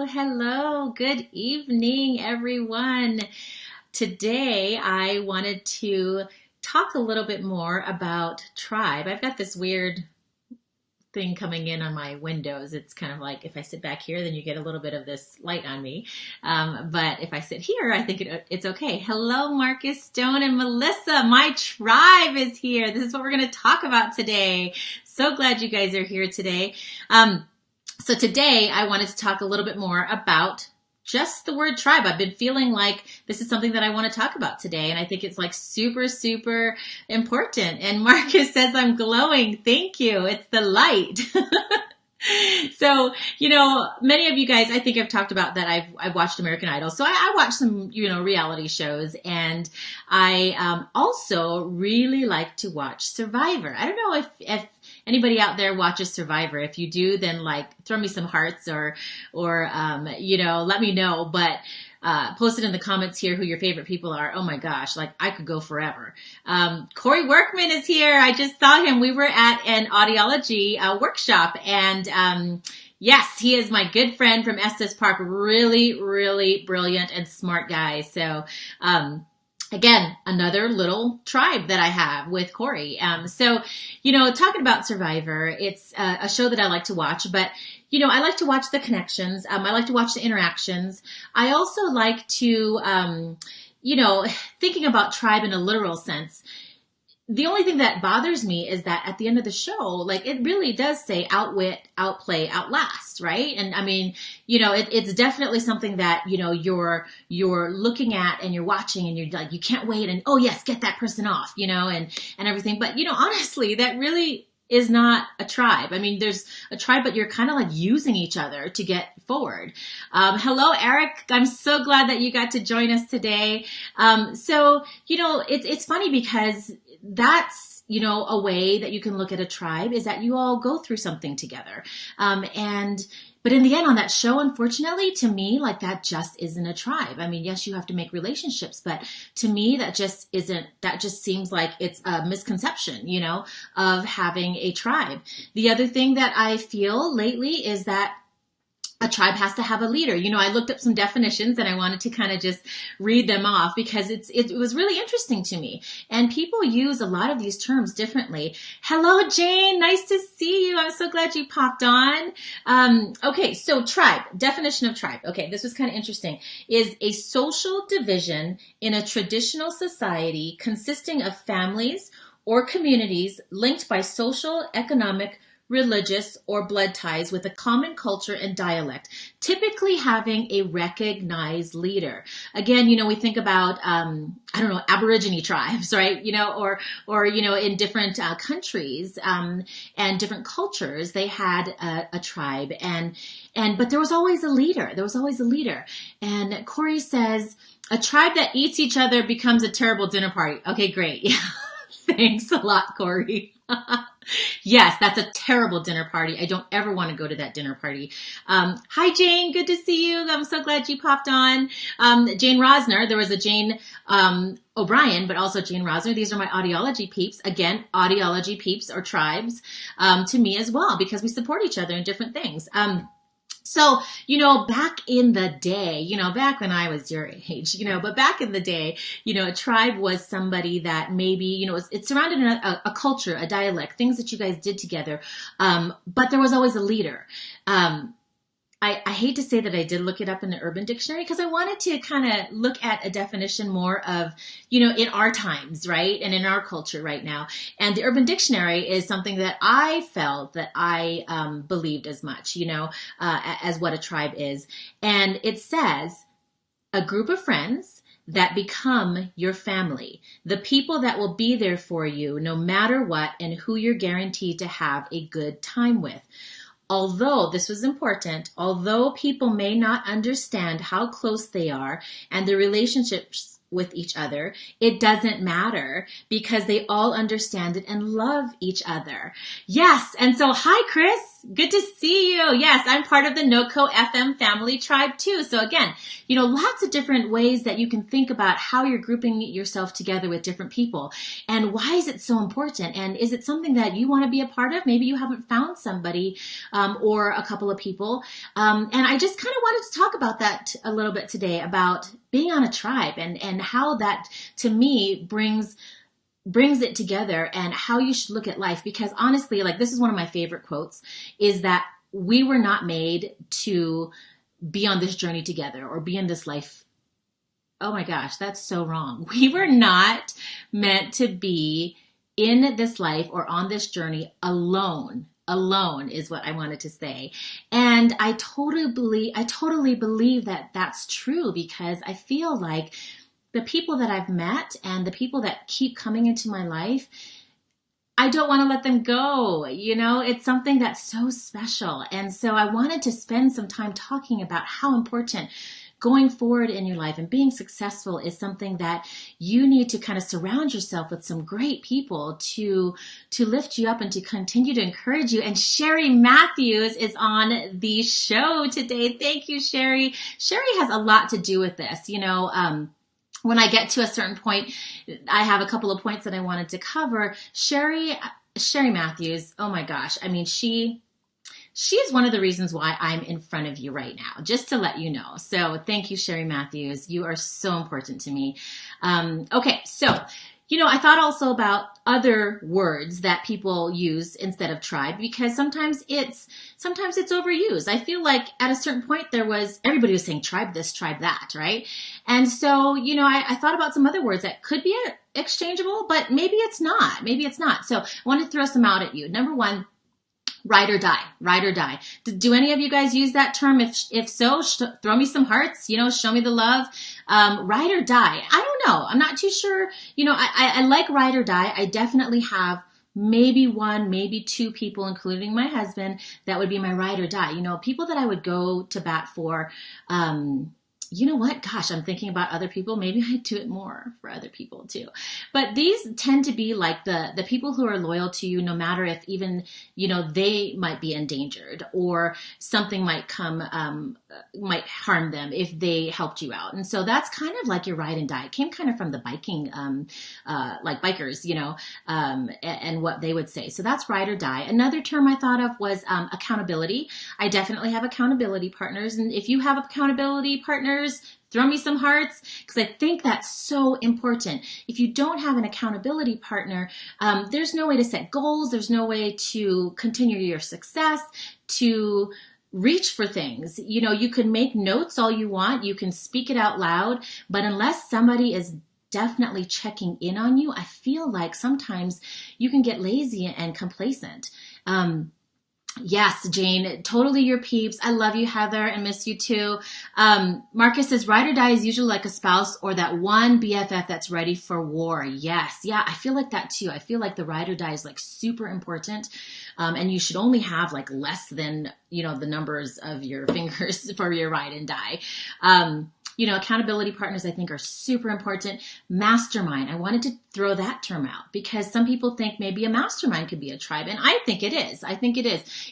Hello. Good evening, everyone. Today, I wanted to talk a little bit more about tribe. I've got this weird thing coming in on my windows. It's kind of like if I sit back here, then you get a little bit of this light on me. But if I sit here, I think it's okay. Hello, Marcus Stone and Melissa. My tribe is here. This is what we're going to talk about today. So glad you guys are here today. So today I wanted to talk a little bit more about just the word tribe. I've been feeling like this is something that I want to talk about today. And I think it's like super, super important. And Marcus says I'm glowing. Thank you. It's the light. So, many of you guys, I think I've talked about that I've watched American Idol. So I watch some, reality shows, and I also really like to watch Survivor. I don't know if anybody out there watches Survivor. If you do, then throw me some hearts or let me know. But post it in the comments here who your favorite people are. Oh my gosh, I could go forever. Corey Workman is here. I just saw him. We were at an audiology workshop, and yes, he is my good friend from Estes Park. Really, really brilliant and smart guy. So, again, another little tribe that I have with Corey. Talking about Survivor, it's a show that I like to watch, but I like to watch the connections. I like to watch the interactions. I also like to, thinking about tribe in a literal sense. The only thing that bothers me is that at the end of the show, it really does say outwit, outplay, outlast, right? And I mean, it's definitely something that, you're looking at and you're watching and you're like, you can't wait and, oh yes, get that person off, and everything. But, honestly, that really is not a tribe. I mean, there's a tribe, but you're kind of using each other to get forward. Hello, Eric. I'm so glad that you got to join us today. It's funny because that's, a way that you can look at a tribe is that you all go through something together. But in the end on that show, unfortunately, to me, that just isn't a tribe. I mean, yes, you have to make relationships, but to me, that just seems like it's a misconception, of having a tribe. The other thing that I feel lately is that a tribe has to have a leader. I looked up some definitions and I wanted to kind of just read them off because it was really interesting to me. And people use a lot of these terms differently. Hello, Jane. Nice to see you. I'm so glad you popped on. Okay, so tribe, definition of tribe. Okay, this was kind of interesting. Is a social division in a traditional society consisting of families or communities linked by social, economic, religious, or blood ties with a common culture and dialect, typically having a recognized leader. Again, we think about, Aborigine tribes, right? Or in different countries and different cultures, they had a tribe, but there was always a leader. And Corey says, a tribe that eats each other becomes a terrible dinner party. Okay, great. Yeah. Thanks a lot, Corey. Yes, that's a terrible dinner party. I don't ever want to go to that dinner party. Hi, Jane. Good to see you. I'm so glad you popped on. Jane Rosner. There was a Jane O'Brien, but also Jane Rosner. These are my audiology peeps. Again, audiology peeps or tribes to me as well because we support each other in different things. So, back in the day, back when I was your age, but back in the day, a tribe was somebody that maybe, it surrounded a culture, a dialect, things that you guys did together. But there was always a leader. I hate to say that I did look it up in the Urban Dictionary because I wanted to kind of look at a definition more of, in our times, right? And in our culture right now. And the Urban Dictionary is something that I felt that I believed as much, as what a tribe is. And it says a group of friends that become your family, the people that will be there for you no matter what and who you're guaranteed to have a good time with. Although, this was important, although people may not understand how close they are and their relationships with each other, it doesn't matter because they all understand it and love each other. Yes. And so, hi, Chris. Good to see you. Yes, I'm part of the NoCo FM family tribe too. So again, lots of different ways that you can think about how you're grouping yourself together with different people. And why is it so important? And is it something that you want to be a part of? Maybe you haven't found somebody or a couple of people. And I just kind of wanted to talk about that a little bit today, about being on a tribe and how that, to me, brings it together and how you should look at life. Because honestly, like, this is one of my favorite quotes, is that we were not made to be on this journey together or be in this life. Oh my gosh, that's so wrong. We were not meant to be in this life or on this journey alone. Alone is what I wanted to say. And I totally believe that that's true, because I feel like the people that I've met and the people that keep coming into my life, I don't want to let them go. It's something that's so special. And so I wanted to spend some time talking about how important going forward in your life and being successful is something that you need to kind of surround yourself with some great people to lift you up and to continue to encourage you. And Sherry Matthews is on the show today. Thank you, Sherry. Sherry has a lot to do with this. When I get to a certain point, I have a couple of points that I wanted to cover. Sherry Matthews, oh my gosh. I mean, she is one of the reasons why I'm in front of you right now, just to let you know. So thank you, Sherry Matthews. You are so important to me. Okay, so, I thought also about other words that people use instead of tribe, because sometimes it's overused. I feel like at a certain point everybody was saying tribe this, tribe that, right? And so, I thought about some other words that could be exchangeable, but maybe it's not. So I want to throw some out at you. Number one, ride or die, ride or die. Do any of you guys use that term? If so, throw me some hearts, show me the love. Ride or die. I don't know. I'm not too sure. I like ride or die. I definitely have maybe one, maybe two people, including my husband, that would be my ride or die. People that I would go to bat for. You know what? Gosh, I'm thinking about other people. Maybe I do it more for other people too. But these tend to be like the people who are loyal to you, no matter if even, they might be endangered or something might might harm them if they helped you out. And so that's kind of like your ride and die. It came kind of from the biking, like bikers, and what they would say. So that's ride or die. Another term I thought of was accountability. I definitely have accountability partners. And if you have accountability partners, throw me some hearts, because I think that's so important. If you don't have an accountability partner, there's no way to set goals. There's no way to continue your success, to reach for things. You can make notes all you want. You can speak it out loud, but unless somebody is definitely checking in on you, I feel like sometimes you can get lazy and complacent. Yes, Jane, totally your peeps. I love you, Heather, and miss you too. Marcus says, ride or die is usually like a spouse or that one BFF that's ready for war. Yes. Yeah, I feel like that too. I feel like the ride or die is like super important. And you should only have like less than, the numbers of your fingers for your ride and die. Accountability partners, I think, are super important. Mastermind. I wanted to throw that term out because some people think maybe a mastermind could be a tribe. And I think it is.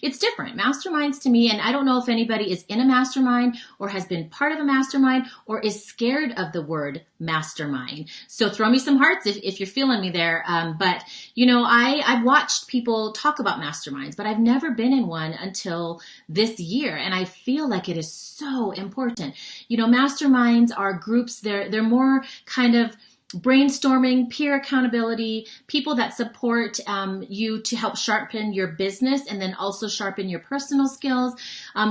It's different. Masterminds to me, and I don't know if anybody is in a mastermind or has been part of a mastermind or is scared of the word mastermind. So throw me some hearts if you're feeling me there. But I've watched people talk about masterminds, but I've never been in one until this year. And I feel like it is so important. Masterminds are groups, they're more kind of brainstorming, peer accountability, people that support you to help sharpen your business and then also sharpen your personal skills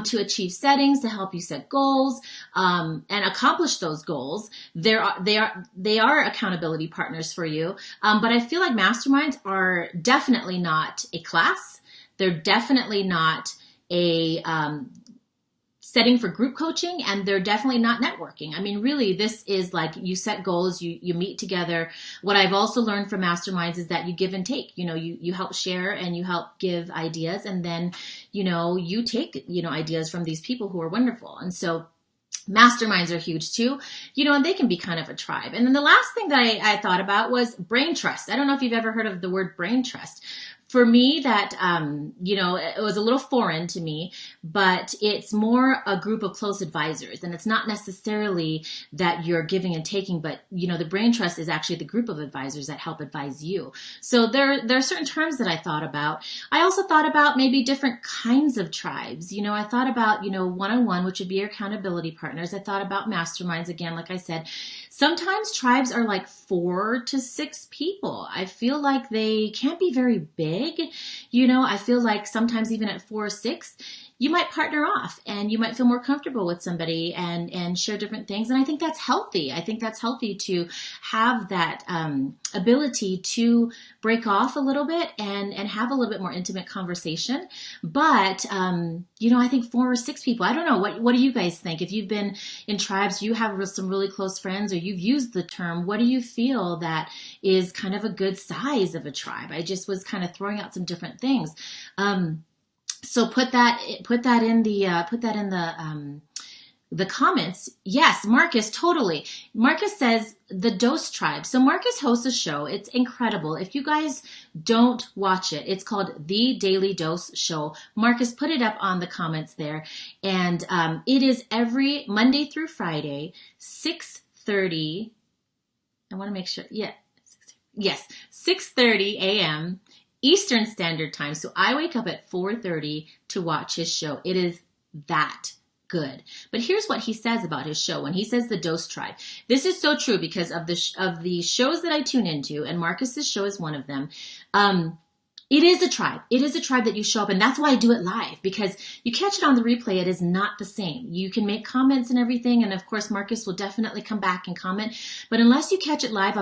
to achieve settings, to help you set goals and accomplish those goals. They are accountability partners for you. But I feel like masterminds are definitely not a class. They're definitely not a setting for group coaching, and they're definitely not networking. I mean, really, this is like you set goals, you meet together. What I've also learned from masterminds is that you give and take. You help share and you help give ideas, and then, you take, ideas from these people who are wonderful. And so masterminds are huge too, and they can be kind of a tribe. And then the last thing that I thought about was brain trust. I don't know if you've ever heard of the word brain trust. for me, that, it was a little foreign to me, but it's more a group of close advisors. And it's not necessarily that you're giving and taking, but, the brain trust is actually the group of advisors that help advise you. So there are certain terms that I thought about. I also thought about maybe different kinds of tribes. I thought about, one-on-one, which would be your accountability partners. I thought about masterminds, again, like I said. Sometimes tribes are like 4 to 6 people. I feel like they can't be very big. I feel like sometimes even at 4 or 6, you might partner off and you might feel more comfortable with somebody and share different things. And I think that's healthy. I think that's healthy to have that ability to break off a little bit and have a little bit more intimate conversation. But, I think 4 or 6 people, I don't know. What do you guys think? If you've been in tribes, you have some really close friends, or you've used the term, what do you feel that is kind of a good size of a tribe? I just was kind of throwing out some different things. So put that in the comments. Yes, Marcus, totally. Marcus says the Dose Tribe. So Marcus hosts a show. It's incredible. If you guys don't watch it, it's called The Daily Dose Show. Marcus, put it up on the comments there. And it is every Monday through Friday, 6:30. I want to make sure. Yeah. Yes, 6:30 a.m. Eastern Standard Time. So I wake up at 4:30 to watch his show. It is that good. But here's what he says about his show when he says the Dose Tribe. This is so true because of the shows that I tune into, and Marcus's show is one of them. It is a tribe. It is a tribe that you show up, and that's why I do it live, because you catch it on the replay, it is not the same. You can make comments and everything, and of course Marcus will definitely come back and comment, but unless you catch it live,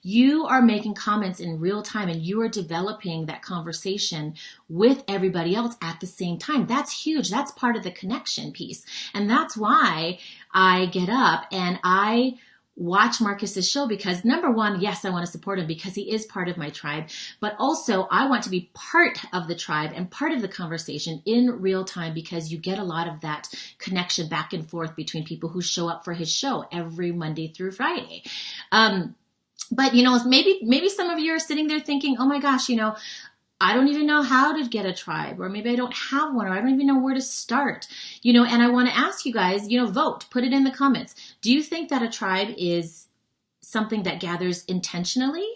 you are making comments in real time, and you are developing that conversation with everybody else at the same time. That's huge. That's part of the connection piece, and that's why I get up and I watch Marcus's show, because number one, yes, I want to support him because he is part of my tribe, but also I want to be part of the tribe and part of the conversation in real time, because you get a lot of that connection back and forth between people who show up for his show every Monday through Friday. But maybe some of you are sitting there thinking, oh my gosh, I don't even know how to get a tribe, or maybe I don't have one, or I don't even know where to start, and I want to ask you guys, vote, put it in the comments. Do you think that a tribe is something that gathers intentionally,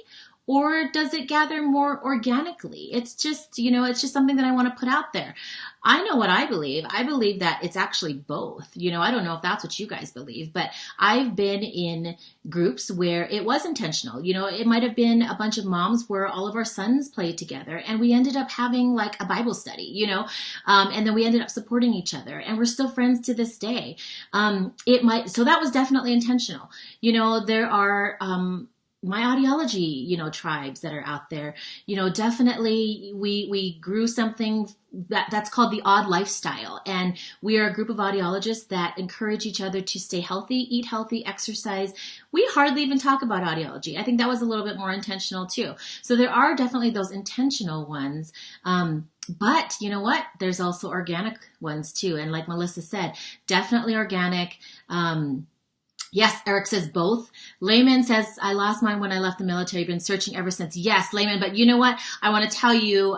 or does it gather more organically? It's just, it's just something that I want to put out there. I know what I believe. I believe that it's actually both. I don't know if that's what you guys believe, but I've been in groups where it was intentional. It might have been a bunch of moms where all of our sons played together, and we ended up having like a Bible study, and then we ended up supporting each other, and we're still friends to this day. So that was definitely intentional. There are, my audiology, tribes that are out there, definitely we grew something that's called the Odd Lifestyle. And we are a group of audiologists that encourage each other to stay healthy, eat healthy, exercise. We hardly even talk about audiology. I think that was a little bit more intentional too. So there are definitely those intentional ones. But you know what? There's also organic ones too. And like Melissa said, definitely organic. Yes, Eric says both. Layman says, I lost mine when I left the military. Been searching ever since. Yes, Layman, but you know what? I want to tell you,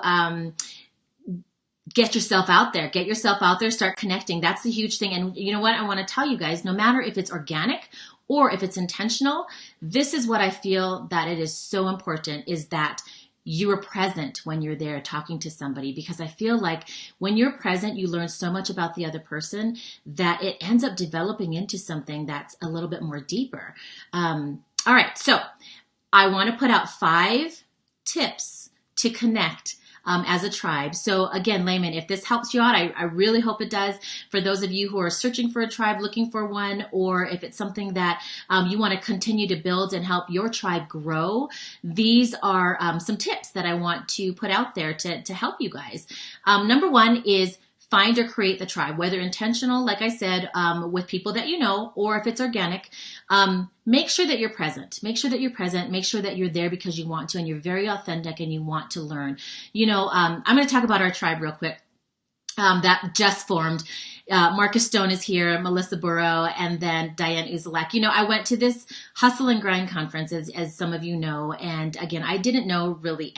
get yourself out there. Get yourself out there. Start connecting. That's the huge thing. And you know what? I want to tell you guys, no matter if it's organic or if it's intentional, this is what I feel that it is so important, is that you are present when you're there talking to somebody, because I feel like when you're present, you learn so much about the other person that it ends up developing into something that's a little bit more deeper. All right. So I want to put out 5 tips to connect as a tribe. So again, Layman, if this helps you out, I really hope it does. For those of you who are searching for a tribe, looking for one, or if it's something that you want to continue to build and help your tribe grow, these are some tips that I want to put out there to help you guys. Number 1 is find or create the tribe, whether intentional, like I said, with people that you know, or if it's organic. Make sure that you're present. Make sure that you're present. Make sure that you're there because you want to, and you're very authentic and you want to learn. I'm going to talk about our tribe real quick. That just formed. Marcus Stone is here, Melissa Burrow, and then Diane Uzelac. I went to this Hustle and Grind conference, as some of you know, and again, I didn't know really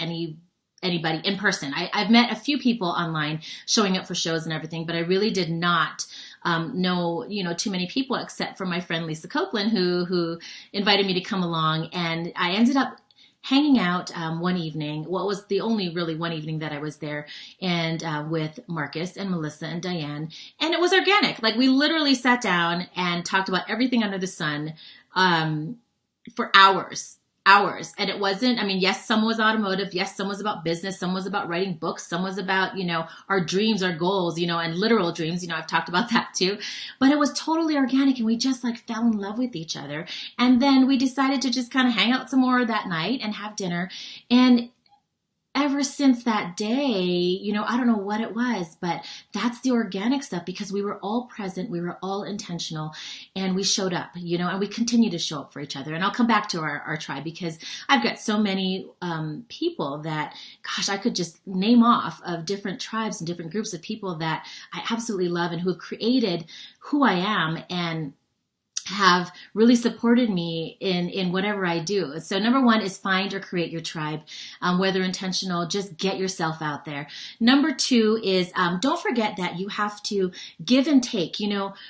anybody in person. I've met a few people online showing up for shows and everything, but I really did not know, too many people except for my friend Lisa Copeland, who invited me to come along. And I ended up hanging out one evening. Well, it was the only really one evening that I was there, and with Marcus and Melissa and Diane. And it was organic. Like, we literally sat down and talked about everything under the sun for hours. And it wasn't, yes, some was automotive. Yes, some was about business. Some was about writing books. Some was about, our dreams, our goals, and literal dreams. I've talked about that too. But it was totally organic, and we just like fell in love with each other. And then we decided to just kind of hang out some more that night and have dinner. And ever since that day, I don't know what it was, but that's the organic stuff, because we were all present, we were all intentional, and we showed up, and we continue to show up for each other. And I'll come back to our tribe, because I've got so many people that, gosh, I could just name off of different tribes and different groups of people that I absolutely love and who have created who I am and have really supported me in whatever I do. So number one is find or create your tribe, whether intentional, just get yourself out there. Number two is don't forget that you have to give and take.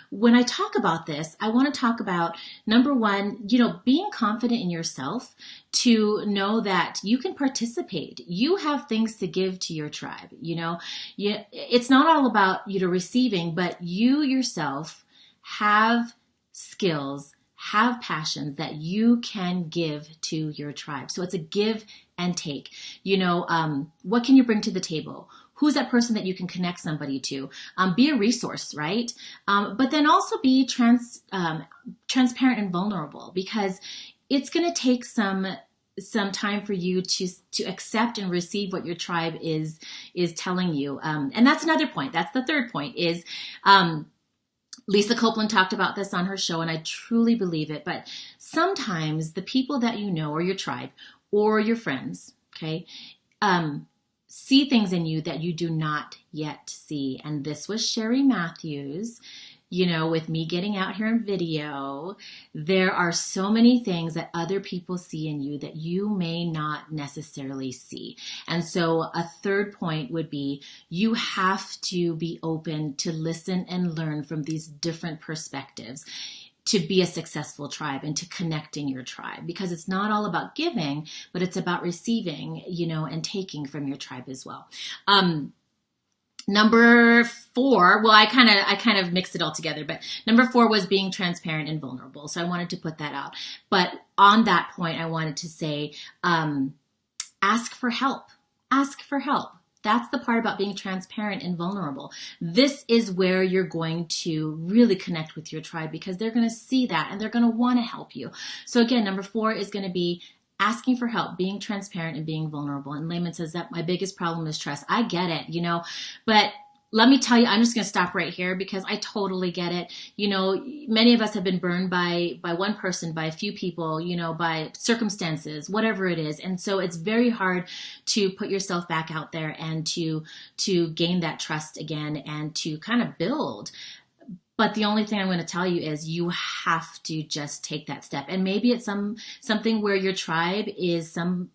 When I talk about this, I want to talk about number one, being confident in yourself to know that you can participate. You have things to give to your tribe. It's not all about receiving, but you yourself have skills, have passions that you can give to your tribe. So it's a give and take. What can you bring to the table? Who's that person that you can connect somebody to? Be a resource, right? But then also be transparent and vulnerable, because it's going to take some time for you to accept and receive what your tribe is telling you. And that's another point. That's the third point is, Lisa Copeland talked about this on her show, and I truly believe it. But sometimes the people that or your tribe or your friends, okay, see things in you that you do not yet see. And this was Sherry Matthews. With me getting out here in video, there are so many things that other people see in you that you may not necessarily see. And so a third point would be you have to be open to listen and learn from these different perspectives to be a successful tribe and to connecting your tribe, because it's not all about giving, but it's about receiving, and taking from your tribe as well. Number 4, well, I kind of mixed it all together, but number 4 was being transparent and vulnerable. So I wanted to put that out. But on that point, I wanted to say, ask for help. Ask for help. That's the part about being transparent and vulnerable. This is where you're going to really connect with your tribe, because they're going to see that and they're going to want to help you. So again, number 4 is going to be asking for help, being transparent and being vulnerable. And Layman says that my biggest problem is trust. I get it, but let me tell you, I'm just going to stop right here because I totally get it. Many of us have been burned by one person, by a few people, by circumstances, whatever it is. And so it's very hard to put yourself back out there and to gain that trust again and to kind of build. But the only thing I'm going to tell you is you have to just take that step. And maybe it's something where your tribe is some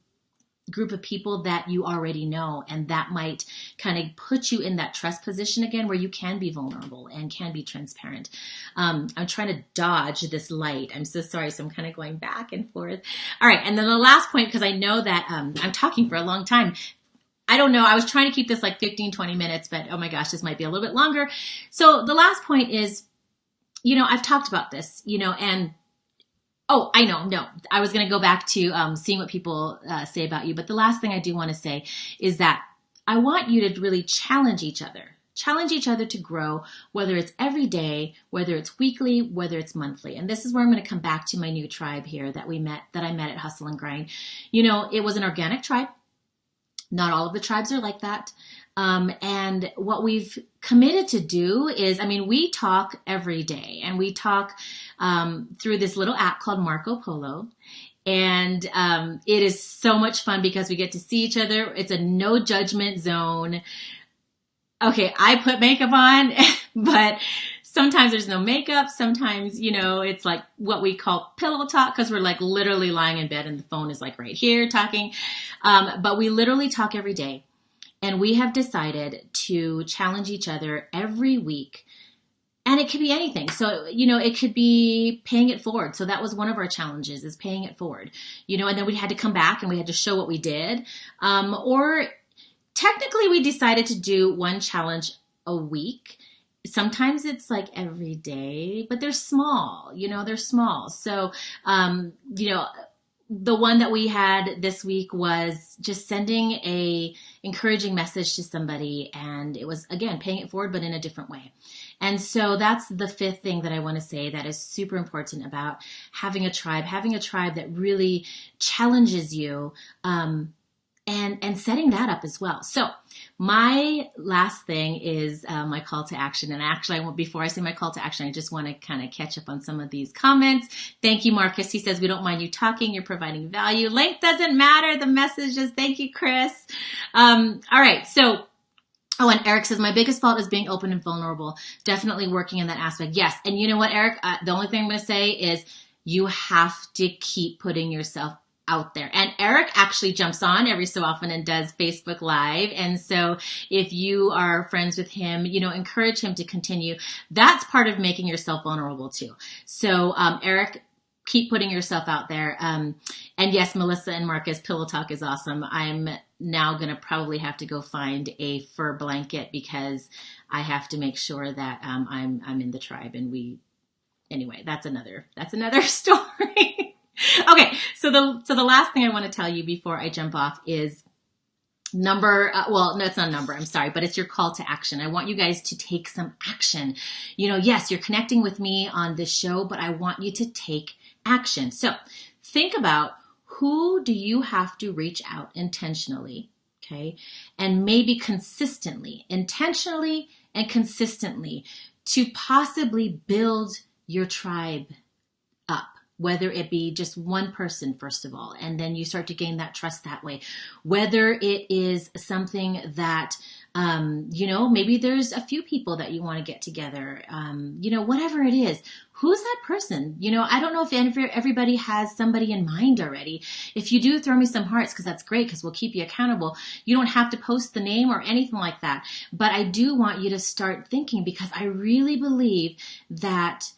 group of people that you already know, and that might kind of put you in that trust position again where you can be vulnerable and can be transparent. I'm trying to dodge this light. I'm so sorry. So I'm kind of going back and forth. All right. And then the last point, because I know that I'm talking for a long time. I don't know. I was trying to keep this like 15, 20 minutes, but oh my gosh, this might be a little bit longer. So the last point is, I've talked about this, and oh, I know. No, I was going to go back to seeing what people say about you. But the last thing I do want to say is that I want you to really challenge each other. Challenge each other to grow, whether it's every day, whether it's weekly, whether it's monthly. And this is where I'm going to come back to my new tribe here that I met at Hustle and Grind. It was an organic tribe. Not all of the tribes are like that. And what we've committed to do is, we talk every day, and we talk through this little app called Marco Polo. And it is so much fun because we get to see each other. It's a no judgment zone. Okay, I put makeup on, but Sometimes there's no makeup. Sometimes, it's like what we call pillow talk because we're like literally lying in bed and the phone is like right here talking. But we literally talk every day. And we have decided to challenge each other every week. And it could be anything. So, it could be paying it forward. So that was one of our challenges, is paying it forward. And then we had to come back and we had to show what we did. Or technically we decided to do one challenge a week. Sometimes it's like every day, but they're small, they're small. So, the one that we had this week was just sending a encouraging message to somebody. And it was, again, paying it forward, but in a different way. And so that's the fifth thing that I want to say that is super important about having a tribe that really challenges you, and setting that up as well. So my last thing is my call to action. And actually, before I say my call to action, I just want to kind of catch up on some of these comments. Thank you, Marcus. He says, we don't mind you talking. You're providing value. Length doesn't matter. The message is thank you, Chris. All right. So, and Eric says, my biggest fault is being open and vulnerable. Definitely working in that aspect. Yes. And you know what, Eric? The only thing I'm going to say is you have to keep putting yourself out there. And Eric actually jumps on every so often and does Facebook Live. And so if you are friends with him, encourage him to continue. That's part of making yourself vulnerable too. So, Eric, keep putting yourself out there. And yes, Melissa and Marcus, Pillow Talk is awesome. I'm now going to probably have to go find a fur blanket because I have to make sure that I'm in the tribe. And anyway, that's another story. Okay, so the last thing I want to tell you before I jump off is no, it's not a number, I'm sorry, but it's your call to action. I want you guys to take some action. Yes, you're connecting with me on this show, but I want you to take action. So think about, who do you have to reach out intentionally, okay? And maybe consistently, intentionally and consistently, to possibly build your tribe up. Whether it be just one person, first of all, and then you start to gain that trust that way. Whether it is something that, maybe there's a few people that you want to get together, whatever it is. Who's that person? I don't know if everybody has somebody in mind already. If you do, throw me some hearts because that's great because we'll keep you accountable. You don't have to post the name or anything like that. But I do want you to start thinking, because I really believe that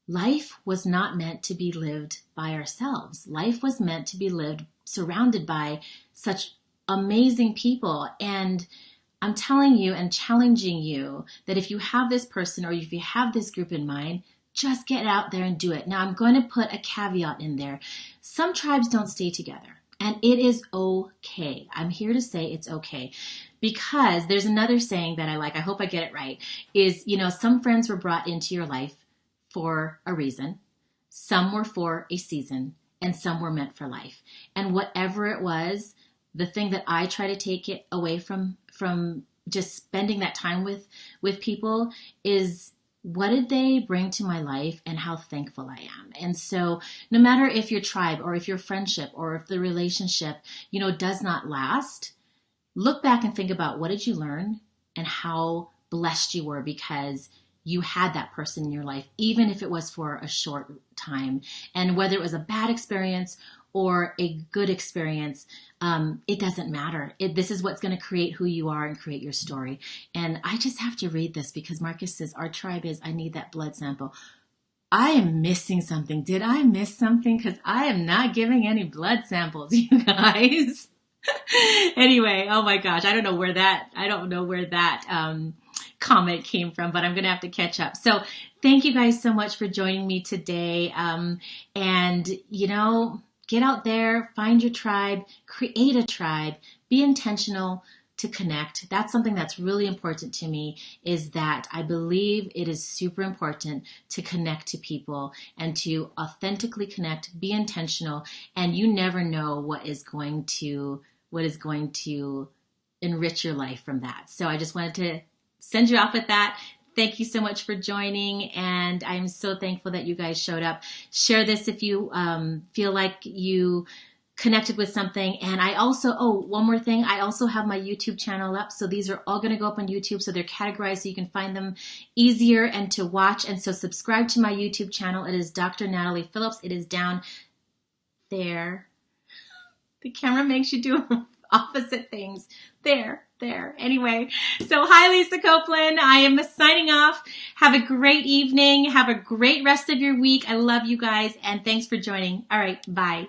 life was not meant to be lived by ourselves. Life was meant to be lived surrounded by such amazing people. And I'm telling you and challenging you that if you have this person or if you have this group in mind, just get out there and do it. Now, I'm going to put a caveat in there. Some tribes don't stay together, and it is okay. I'm here to say it's okay. Because there's another saying that I like, I hope I get it right, is, some friends were brought into your life for a reason, some were for a season, and some were meant for life. And whatever it was, the thing that I try to take it away from just spending that time with people is, what did they bring to my life and how thankful I am. And so no matter if your tribe or if your friendship or if the relationship, does not last, look back and think about, what did you learn and how blessed you were because you had that person in your life, even if it was for a short time. And whether it was a bad experience or a good experience, it doesn't matter. This is what's going to create who you are and create your story. And I just have to read this because Marcus says, our tribe is, I need that blood sample. I am missing something. Did I miss something? Because I am not giving any blood samples, you guys. Anyway, oh my gosh, I don't know where that comment came from, but I'm going to have to catch up. So thank you guys so much for joining me today. And get out there, find your tribe, create a tribe, be intentional to connect. That's something that's really important to me, is that I believe it is super important to connect to people and to authentically connect, be intentional, and you never know what is going to enrich your life from that. So I just wanted to send you off with that. Thank you so much for joining, and I'm so thankful that you guys showed up. Share this if you feel like you connected with something. And I also, one more thing, I also have my YouTube channel up. So these are all going to go up on YouTube. So they're categorized so you can find them easier and to watch. And so subscribe to my YouTube channel. It is Dr. Natalie Phillips. It is down there. The camera makes you do opposite things. There. Anyway, so hi, Lisa Copeland. I am signing off. Have a great evening. Have a great rest of your week. I love you guys. And thanks for joining. All right. Bye.